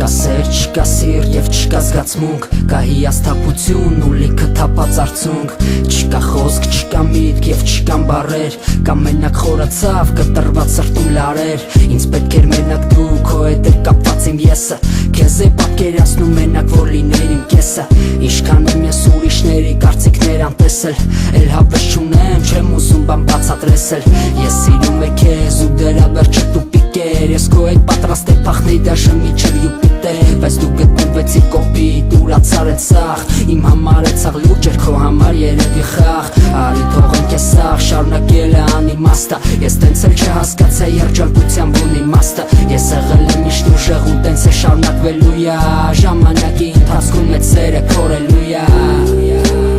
Չկա սեր, չկա սիրտ և չկա զգացմունք, կա հիասթափություն ու լիքը թափած արցունք, չկա խոսք, չկա միտք և չկան բառեր, կա մենակ խորացավ կտրված սրտում լարեր, ինձ պետք էր մենակ դու, քո հետ էր կապված իմ եսը, քեզ է պատկերացնում մենակ որ լիներ իմ կեսը, ինչքան եմ ես ուրիշների կարծիքներ անտեսել, էլ հավես չունեմ, չեմ ուզում բան բացատրեսել, ես սիրում եմ քեզ ու դրա վերջը տուպիկ էր, ես քո հետ պատրաստ եմ փախնել դաշը միջև Յուպիտեր, բայց դու գտնվեցիր կոպիտ, ուրացար են սաղ, իմ համար է ցավ լուրջ էր, քո համար երևի խաղ, արի թողեմ քեզ սաղ, շարունակել է անիմաստը, ես տենց էլ չհասկացա երջանկությամբ ունի իմաստը, ես եղել եմ միշտ ուժեղ ու տենց է շարունակվելու ա, ժամանակի ընթացքում մեծ սերը քորելու ա.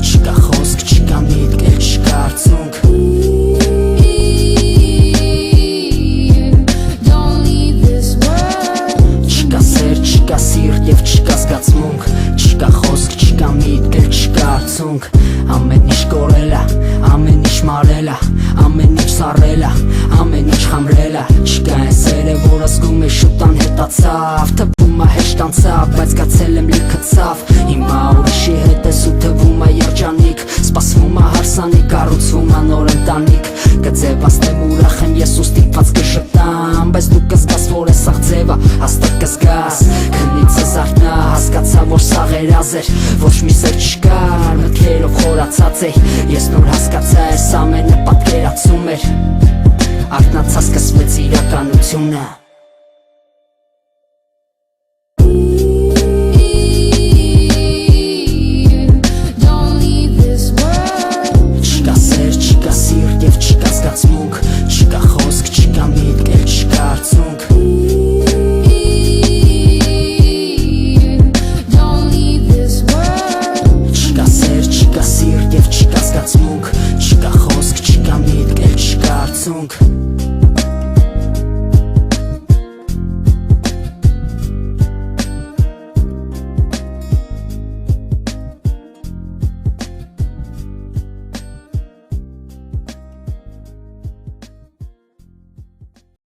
Չկա խոսք, չկա միտք, էլ չկա արցունք Չկա սեր, չկա սիրտ և չկա զգացմունք Չկա խոսք, չկա միտք, էլ չկա արցունք Ամեն ինչ կորել ա, ամեն ինչ մարել ա Ամեն ինչ սառել ա, ամեն ինչ խամրել ա Չկա այն սերը, որը զգում է շուտ անհետացավ Թվում ա հեշտ անցավ, բայց գացել եմ լիքը ցավ Հիմա ուրիշի հետ ես ու թվում ա երջանիկ Սպասվում ա հարսանիք, կառուցվում ա նոր ընտանիք Կձևացնեմ ուրախ եմ ես ու ստիպված կշտամ Բայց դու կզգաս, որ ես աղ ձևա, հաստատ կզգաս Քնից ես արթնա, հասկացա, որ սաղ երազ էր Ոչ մի սեր չկար, մտքերով խորացած էի Ես նոր հասկացա, ես ամենը պատկերացում էր Արթնացա, սկսվեց իրականությունը